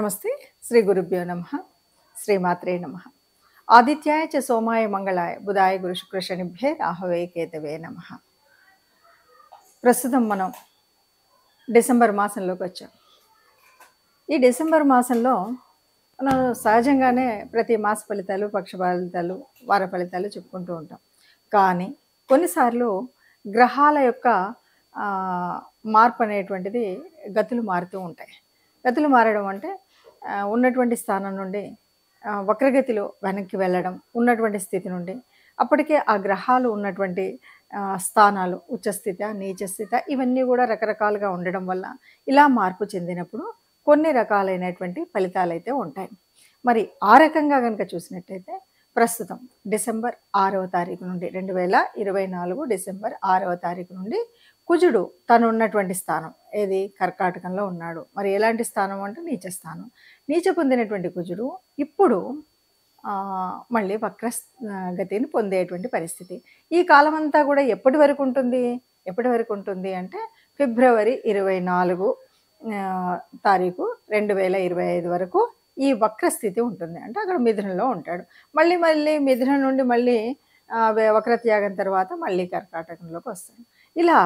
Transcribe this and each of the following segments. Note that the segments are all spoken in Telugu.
నమస్తే. శ్రీ గురుభ్యో నమః. శ్రీమాత్రే నమః. ఆదిత్యాయ చ సోమాయ మంగళాయ బుధాయ గురు శుక్ర శనిభ్యే రాహవే కేతవే నమః. ప్రస్తుతం మనం డిసెంబర్ మాసంలోకి వచ్చాం. ఈ డిసెంబర్ మాసంలో మనం సహజంగానే ప్రతి మాస ఫలితాలు, పక్ష ఫలితాలు, వార ఫలితాలు చెప్పుకుంటూ ఉంటాం. కానీ కొన్నిసార్లు గ్రహాల యొక్క మార్పు అనేటువంటిది గతులు మారుతూ ఉంటాయి. గతులు మారడం అంటే ఉన్నటువంటి స్థానం నుండి వక్రగతిలో వెనక్కి వెళ్ళడం, ఉన్నటువంటి స్థితి నుండి అప్పటికే ఆ గ్రహాలు ఉన్నటువంటి స్థానాలు ఉచ్చస్థిత, నీచస్థిత ఇవన్నీ కూడా రకరకాలుగా ఉండడం వల్ల ఇలా మార్పు చెందినప్పుడు కొన్ని రకాలైనటువంటి ఫలితాలు అయితే ఉంటాయి. మరి ఆ రకంగా కనుక చూసినట్టయితే ప్రస్తుతం డిసెంబర్ 6వ తారీఖు నుండి 2024 డిసెంబర్ 6వ తారీఖు నుండి కుజుడు తను ఉన్నటువంటి స్థానం ఏది కర్కాటకంలో ఉన్నాడు. మరి ఎలాంటి స్థానం అంటే నీచ స్థానం. నీచ పొందినటువంటి కుజుడు ఇప్పుడు మళ్ళీ వక్ర గతిని పొందేటువంటి పరిస్థితి. ఈ కాలం అంతా కూడా ఎప్పటి వరకు ఉంటుంది అంటే ఫిబ్రవరి 24 తారీఖు 2025 వరకు ఈ వక్ర స్థితి ఉంటుంది. అంటే అక్కడ మిథునంలో ఉంటాడు. మళ్ళీ మిథునం నుండి మళ్ళీ వక్రత్యాగం తర్వాత మళ్ళీ కర్కాటకంలోకి వస్తాడు. ఇలా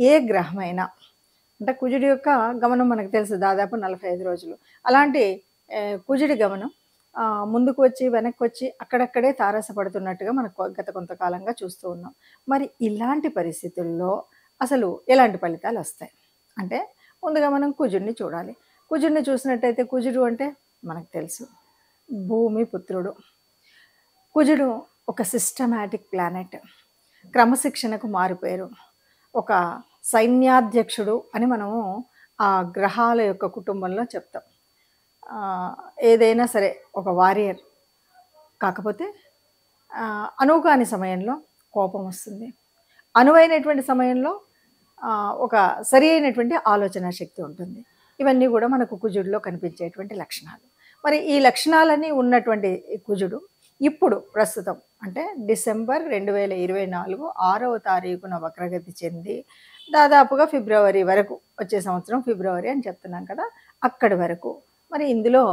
ఏ గ్రహమైనా అంటే కుజుడి యొక్క గమనం మనకు తెలుసు, దాదాపు 45 రోజులు. అలాంటి కుజుడి గమనం ముందుకు వచ్చి వెనక్కి వచ్చి అక్కడక్కడే తారసపడుతున్నట్టుగా మనకు గత కొంతకాలంగా చూస్తూ ఉన్నాం. మరి ఇలాంటి పరిస్థితుల్లో అసలు ఎలాంటి ఫలితాలు వస్తాయి అంటే ముందుగా మనం కుజుడిని చూడాలి. కుజుడిని చూసినట్టయితే కుజుడు అంటే మనకు తెలుసు భూమి పుత్రుడు. కుజుడు ఒక సిస్టమాటిక్ ప్లానెట్, క్రమశిక్షణకు మారిపోయారు, ఒక సైన్యాధ్యక్షుడు అని మనము ఆ గ్రహాల యొక్క కుటుంబంలో చెప్తాం. ఏదైనా సరే ఒక వారియర్. కాకపోతే అనువుకాని సమయంలో కోపం వస్తుంది, అనువైనటువంటి సమయంలో ఒక సరి అయినటువంటి ఆలోచన శక్తి ఉంటుంది. ఇవన్నీ కూడా మనకు కుజుడిలో కనిపించేటువంటి లక్షణాలు. మరి ఈ లక్షణాలన్నీ ఉన్నటువంటి కుజుడు ఇప్పుడు ప్రస్తుతం అంటే డిసెంబర్ 2024 6వ తారీఖున వక్రగతి చెంది దాదాపుగా ఫిబ్రవరి వరకు, వచ్చే సంవత్సరం ఫిబ్రవరి అని చెప్తున్నాం కదా, అక్కడి వరకు మరి ఇందులో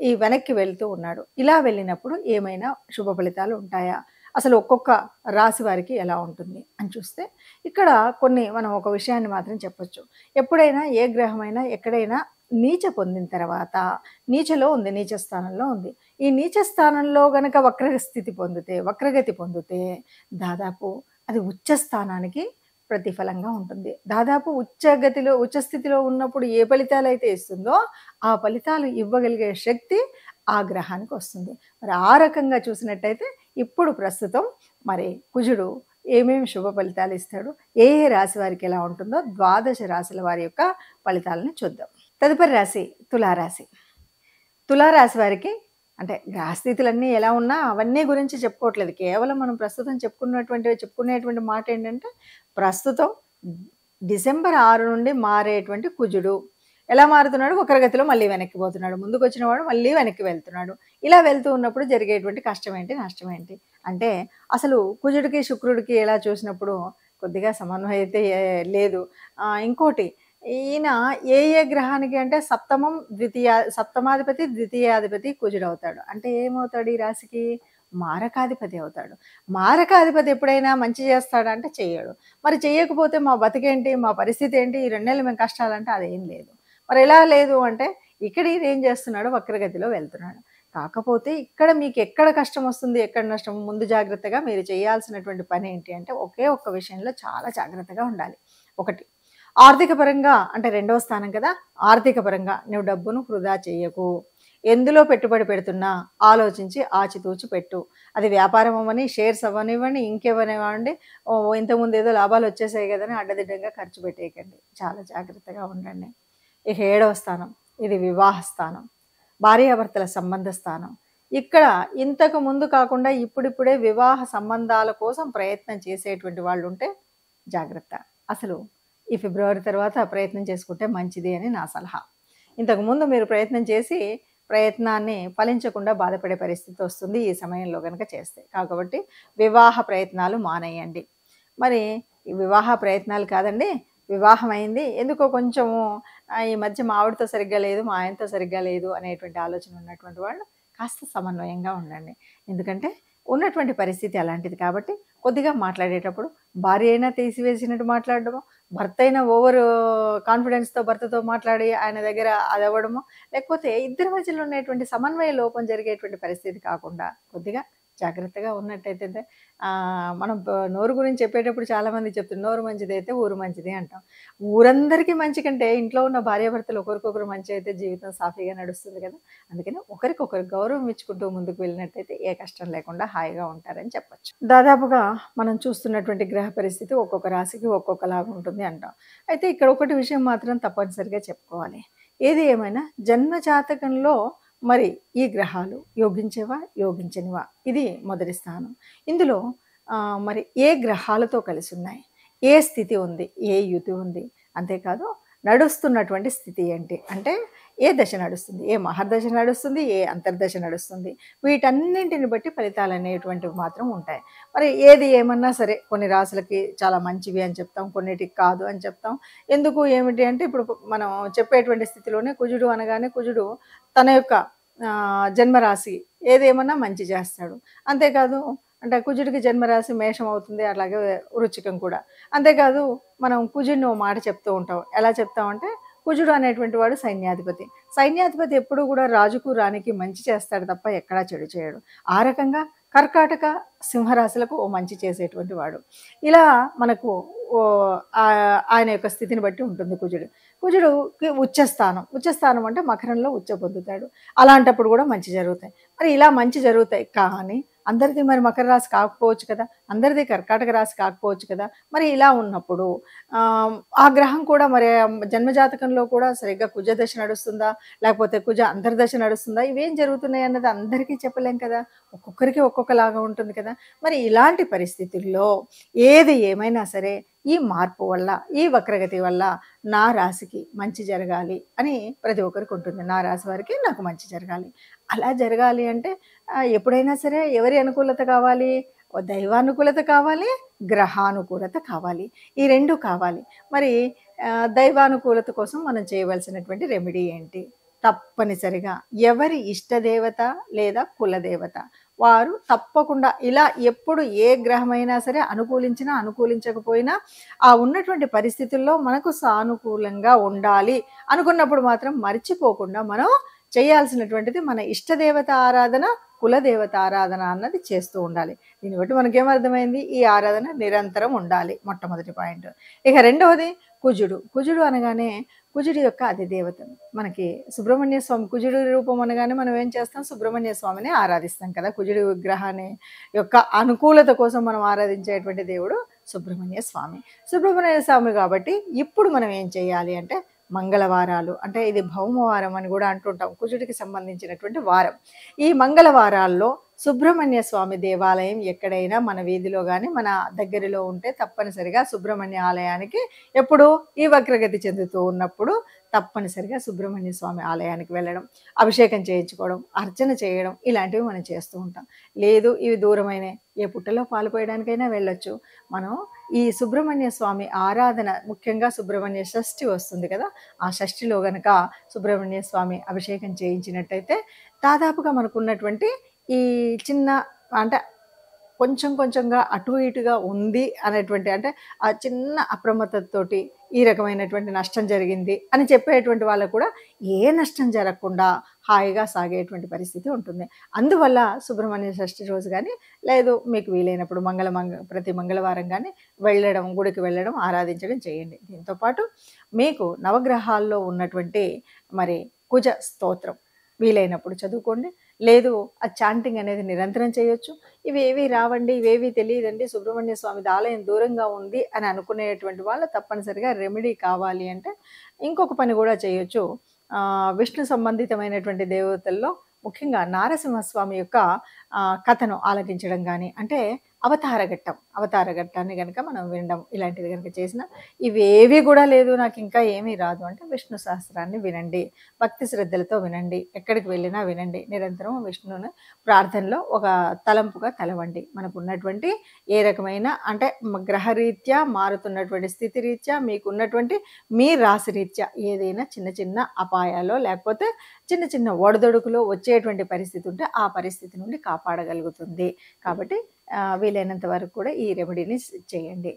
ఈ వెనక్కి వెళ్తూ ఉన్నాడు. ఇలా వెళ్ళినప్పుడు ఏమైనా శుభ ఫలితాలు ఉంటాయా, అసలు ఒక్కొక్క రాశి వారికి ఎలా ఉంటుంది అని చూస్తే ఇక్కడ కొన్ని మనం ఒక విషయాన్ని మాత్రం చెప్పొచ్చు. ఎప్పుడైనా ఏ గ్రహమైనా ఎక్కడైనా నీచ పొందిన తర్వాత నీచలో ఉంది, నీచ స్థానంలో ఉంది. ఈ నీచ స్థానంలో గనక వక్రగతి పొందితే దాదాపు అది ఉచ్చ స్థానానికి ప్రతిఫలంగా ఉంటుంది. దాదాపు ఉచ్చస్థితిలో ఉన్నప్పుడు ఏ ఫలితాలు అయితే ఇస్తుందో ఆ ఫలితాలు ఇవ్వగలిగే శక్తి ఆ గ్రహానికి వస్తుంది. మరి ఆ రకంగా చూసినట్టయితే ఇప్పుడు ప్రస్తుతం మరి కుజుడు ఏమేమి శుభ ఫలితాలు ఇస్తాడు, ఏ రాశి వారికి ఎలా ఉంటుందో 12 రాశుల వారి యొక్క ఫలితాలను చూద్దాం. తదుపరి రాశి తులారాశి. తులారాశి వారికి అంటే గ్రహస్థితులన్నీ ఎలా ఉన్నా అవన్నీ గురించి చెప్పుకోవట్లేదు. కేవలం మనం ప్రస్తుతం చెప్పుకునేటువంటి మాట ఏంటంటే ప్రస్తుతం డిసెంబర్ 6 నుండి మారేటువంటి కుజుడు ఎలా మారుతున్నాడు, వక్రగతిలో మళ్ళీ వెనక్కి పోతున్నాడు, ముందుకు వచ్చిన వాడు మళ్ళీ వెనక్కి వెళ్తున్నాడు. ఇలా వెళ్తూ ఉన్నప్పుడు జరిగేటువంటి కష్టం ఏంటి, నష్టం ఏంటి అంటే అసలు కుజుడికి శుక్రుడికి ఎలా చూసినప్పుడు కొద్దిగా సమన్వయం అయితే లేదు. ఇంకోటి ఈయన ఏ గ్రహానికి అంటే సప్తమాధిపతి ద్వితీయాధిపతి కుజుడు అవుతాడు. అంటే ఏమవుతాడు ఈ రాశికి, మారకాధిపతి అవుతాడు. మారకాధిపతి ఎప్పుడైనా మంచి చేస్తాడంటే చెయ్యడు. మరి చెయ్యకపోతే మా బతికేంటి, మా పరిస్థితి ఏంటి, ఈ 2 నెలలు మేము కష్టాలంటే అదేం లేదు. మరి ఎలా లేదు అంటే ఇక్కడ ఈయన ఏం చేస్తున్నాడు, వక్రగతిలో వెళ్తున్నాడు. కాకపోతే ఇక్కడ మీకు ఎక్కడ కష్టం వస్తుంది, ఎక్కడ నష్టం, ముందు జాగ్రత్తగా మీరు చేయాల్సినటువంటి పని ఏంటి అంటే ఒకే ఒక్క విషయంలో చాలా జాగ్రత్తగా ఉండాలి. ఒకటి, ఆర్థిక పరంగా అంటే 2వ స్థానం కదా, ఆర్థిక పరంగా నువ్వు డబ్బును వృధా చేయకు. ఎందులో పెట్టుబడి పెడుతున్నా ఆలోచించి ఆచితూచి పెట్టు. అది వ్యాపారం అవ్వని, షేర్స్ అవ్వనివ్వండి, ఇంకేమనివ్వండి, ఇంతకుముందు ఏదో లాభాలు వచ్చేసాయి కదని అడ్డదిడ్డంగా ఖర్చు పెట్టేయకండి. చాలా జాగ్రత్తగా ఉండండి. ఇక 7వ స్థానం, ఇది వివాహ స్థానం, భార్యాభర్తల సంబంధ స్థానం. ఇక్కడ ఇంతకు ముందు కాకుండా ఇప్పుడిప్పుడే వివాహ సంబంధాల కోసం ప్రయత్నం చేసేటువంటి వాళ్ళు ఉంటే జాగ్రత్త. అసలు ఈ ఫిబ్రవరి తర్వాత ప్రయత్నం చేసుకుంటే మంచిది అని నా సలహా. ఇంతకుముందు మీరు ప్రయత్నం చేసి ప్రయత్నాన్ని ఫలించకుండా బాధపడే పరిస్థితి వస్తుంది ఈ సమయంలో కనుక చేస్తే. కాబట్టి వివాహ ప్రయత్నాలు మానేయండి. మరి వివాహ ప్రయత్నాలు కాదండి, వివాహం అయింది. ఎందుకో కొంచెము ఈ మధ్య మా ఆవిడతో సరిగ్గా లేదు, మా ఆయనతో సరిగ్గా లేదు అనేటువంటి ఆలోచన ఉన్నటువంటి వాళ్ళు కాస్త సమన్వయంగా ఉండండి. ఎందుకంటే ఉన్నటువంటి పరిస్థితి అలాంటిది కాబట్టి కొద్దిగా మాట్లాడేటప్పుడు భార్య అయినా తీసివేసినట్టు మాట్లాడడము, భర్త అయినా ఓవర్ కాన్ఫిడెన్స్‌తో భర్తతో మాట్లాడి ఆయన దగ్గర అదవ్వడము, లేకపోతే ఇద్దరి మధ్యలో ఉండేటువంటి సమన్వయ లోపం జరిగేటువంటి పరిస్థితి కాకుండా కొద్దిగా జాగ్రత్తగా ఉన్నట్టయితే మనం నోరు గురించి చెప్పేటప్పుడు చాలామంది చెప్తున్నారు, నోరు మంచిదైతే ఊరు మంచిది అంటాం. ఊరందరికీ మంచి కంటే ఇంట్లో ఉన్న భార్యాభర్తలు ఒకరికొకరు మంచి అయితే జీవితం సాఫీగా నడుస్తుంది కదా! అందుకని ఒకరికొకరు గౌరవం ఇచ్చుకుంటూ ముందుకు వెళ్ళినట్టయితే ఏ కష్టం లేకుండా హాయిగా ఉంటారని చెప్పొచ్చు. దాదాపుగా మనం చూస్తున్నటువంటి గ్రహ పరిస్థితి ఒక్కొక్క రాశికి ఒక్కొక్కలాగా ఉంటుంది అంటాం. అయితే ఇక్కడ ఒకటి విషయం మాత్రం తప్పనిసరిగా చెప్పుకోవాలి. ఏది ఏమైనా జన్మ జాతకంలో మరి ఈ గ్రహాలు యోగించేవా? యోగించనివా? ఇది మొదటి స్థానం. ఇందులో మరి ఏ గ్రహాలతో కలిసున్నాయి? ఏ స్థితి ఉంది? ఏ యుతి ఉంది? అంతేకాదు నడుస్తున్నటువంటి స్థితి ఏంటి? అంటే ఏ దశ నడుస్తుంది? ఏ మహర్దశ నడుస్తుంది? ఏ అంతర్దశ నడుస్తుంది? వీటన్నింటిని బట్టి ఫలితాలనేటువంటివి మాత్రం ఉంటాయి. మరి ఏది ఏమన్నా సరే కొన్ని రాశులకి చాలా మంచివి అని చెప్తాం, కొన్నిటికి కాదు అని చెప్తాం. ఎందుకు ఏమిటి అంటే ఇప్పుడు మనం చెప్పేటువంటి స్థితిలోనే కుజుడు అనగానే కుజుడు తన యొక్క జన్మరాశి ఏదేమన్నా మంచి చేస్తాడు. అంతేకాదు అంటే కుజుడికి జన్మరాశి మేషం అవుతుంది, అలాగే వృచ్చికం కూడా. అంతేకాదు మనం కుజుడిని ఓ మాట చెప్తూ ఉంటాం. ఎలా చెప్తామంటే కుజుడు అనేటువంటి వాడు సైన్యాధిపతి. సైన్యాధిపతి ఎప్పుడూ కూడా రాజుకు రాణికి మంచి చేస్తాడు తప్ప ఎక్కడా చెడు చేయడు. ఆ రకంగా కర్కాటక సింహరాశులకు ఓ మంచి చేసేటువంటి వాడు. ఇలా మనకు ఆయన యొక్క స్థితిని బట్టి ఉంటుంది కుజుడు. కుజుడుకి ఉచ్చస్థానం అంటే మకరంలో ఉచ్చ పొందుతాడు. అలాంటప్పుడు కూడా మంచి జరుగుతాయి. మరి ఇలా మంచి జరుగుతాయి కానీ అందరిది మరి మకర రాశి కాకపోవచ్చు కదా, అందరిది కర్కాటక రాశి కాకపోవచ్చు కదా. మరి ఇలా ఉన్నప్పుడు ఆ గ్రహం కూడా మరి జన్మజాతకంలో కూడా సరిగ్గా కుజ దశ నడుస్తుందా, లేకపోతే కుజ అంతర్దశ నడుస్తుందా, ఇవేం జరుగుతున్నాయి అన్నది అందరికీ చెప్పలేం కదా, ఒక్కొక్కరికి ఒక్కొక్కలాగా ఉంటుంది కదా. మరి ఇలాంటి పరిస్థితుల్లో ఏది ఏమైనా సరే ఈ మార్పు వల్ల, ఈ వక్రగతి వల్ల నా రాశికి మంచి జరగాలి అని ప్రతి ఒక్కరికి ఉంటుంది. నా రాశి వారికి నాకు మంచి జరగాలి. అలా జరగాలి అంటే ఎప్పుడైనా సరే ఎవరి అనుకూలత కావాలి? దైవానుకూలత కావాలి, గ్రహానుకూలత కావాలి. ఈ 2 కావాలి. మరి దైవానుకూలత కోసం మనం చేయవలసినటువంటి రెమెడీ ఏంటి? తప్పనిసరిగా ఎవరి ఇష్టదేవత లేదా కులదేవత వారు తప్పకుండా ఇలా ఎప్పుడు ఏ గ్రహమైనా సరే అనుకూలించినా అనుకూలించకపోయినా ఆ ఉన్నటువంటి పరిస్థితుల్లో మనకు సానుకూలంగా ఉండాలి అనుకున్నప్పుడు మాత్రం మర్చిపోకుండా మనం చేయాల్సినటువంటిది మన ఇష్టదేవత ఆరాధన, కులదేవత ఆరాధన అన్నది చేస్తూ ఉండాలి. దీన్ని బట్టి మనకేమర్థమైంది? ఈ ఆరాధన నిరంతరం ఉండాలి, మొట్టమొదటి పాయింట్. ఇక రెండవది కుజుడు అనగానే కుజుడి యొక్క అధిదేవత మనకి సుబ్రహ్మణ్య స్వామి. కుజుడి రూపం అనగానే మనం ఏం చేస్తాం? సుబ్రహ్మణ్య స్వామిని ఆరాధిస్తాం కదా. కుజుడి విగ్రహాన్ని యొక్క అనుకూలత కోసం మనం ఆరాధించేటువంటి దేవుడు సుబ్రహ్మణ్య స్వామి. సుబ్రహ్మణ్య స్వామి కాబట్టి ఇప్పుడు మనం ఏం చేయాలి అంటే మంగళవారాలు, అంటే ఇది భౌమవారం అని కూడా అంటుంటాం, కుజుడికి సంబంధించినటువంటి వారం. ఈ మంగళవారాల్లో సుబ్రహ్మణ్య స్వామి దేవాలయం ఎక్కడైనా మన వీధిలో కానీ మన దగ్గరలో ఉంటే తప్పనిసరిగా సుబ్రహ్మణ్య ఆలయానికి ఎప్పుడు ఈ వక్రగతి చెందుతూ ఉన్నప్పుడు తప్పనిసరిగా సుబ్రహ్మణ్య స్వామి ఆలయానికి వెళ్ళడం, అభిషేకం చేయించుకోవడం, అర్చన చేయడం ఇలాంటివి మనం చేస్తూ ఉంటాం. లేదు ఇవి దూరమైన ఏ పుట్టలో పాలు పోయడానికైనా వెళ్ళొచ్చు. మనం ఈ సుబ్రహ్మణ్య స్వామి ఆరాధన, ముఖ్యంగా సుబ్రహ్మణ్య షష్ఠి వస్తుంది కదా, ఆ షష్ఠిలో గనక సుబ్రహ్మణ్య స్వామి అభిషేకం చేయించినట్టయితే దాదాపుగా మనకున్నటువంటి ఈ చిన్న అంటే కొంచెంగా అటు ఇటుగా ఉంది అనేటువంటి, అంటే ఆ చిన్న అప్రమత్తతోటి ఈ రకమైనటువంటి నష్టం జరిగింది అని చెప్పేటువంటి వాళ్ళకు కూడా ఏ నష్టం జరగకుండా హాయిగా సాగేటువంటి పరిస్థితి ఉంటుంది. అందువల్ల సుబ్రహ్మణ్య షష్ఠి రోజు కానీ లేదు మీకు వీలైనప్పుడు ప్రతి మంగళవారం కానీ వెళ్ళడం, గుడికి వెళ్ళడం, ఆరాధించడం చేయండి. దీంతోపాటు మీకు నవగ్రహాల్లో ఉన్నటువంటి మరి కుజ స్తోత్రం వీలైనప్పుడు చదువుకోండి. లేదు ఆ చాంటింగ్ అనేది నిరంతరం చేయొచ్చు. ఇవేవి రావండి, ఇవేవి తెలియదండి, సుబ్రహ్మణ్య స్వామి ఆలయం దూరంగా ఉంది అని అనుకునేటువంటి వాళ్ళు తప్పనిసరిగా రెమెడీ కావాలి అంటే ఇంకొక పని కూడా చేయొచ్చు. విష్ణు సంబంధితమైనటువంటి దేవతల్లో ముఖ్యంగా నారసింహస్వామి యొక్క కథను ఆలకించడం గానీ, అంటే అవతారఘట్టాన్ని గనక మనం వినడం ఇలాంటివి గనక చేసినా, ఇవేవి గూడా లేదు నాకింకా ఏమీ రాదు అంటే విష్ణు సహస్రాన్ని వినండి. భక్తి శ్రద్ధలతో వినండి. ఎక్కడికి వెళ్ళినా వినండి. నిరంతరం విష్ణువుని ప్రార్థనలో ఒక తలంపుగా తలవండి. మనకున్నటువంటి ఏ రకమైన అంటే గ్రహరీత్యా మారుతున్నటువంటి స్థితి రీత్యా మీకున్నటువంటి మీ రాశి రీత్యా ఏదైనా చిన్న చిన్న అపాయాలో లేకపోతే చిన్న చిన్న ఒడిదుడుకులో వచ్చేటువంటి పరిస్థితి ఉంటే ఆ పరిస్థితి నుండి కాపాడగలుగుతుంది. కాబట్టి వీలైనంత వరకు కూడా ఈ రెమెడీని చేయండి.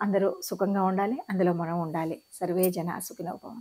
అందరూ సుఖంగా ఉండాలి. అందులో మనం ఉండాలి. సర్వే జనా సుఖినో భవంతు.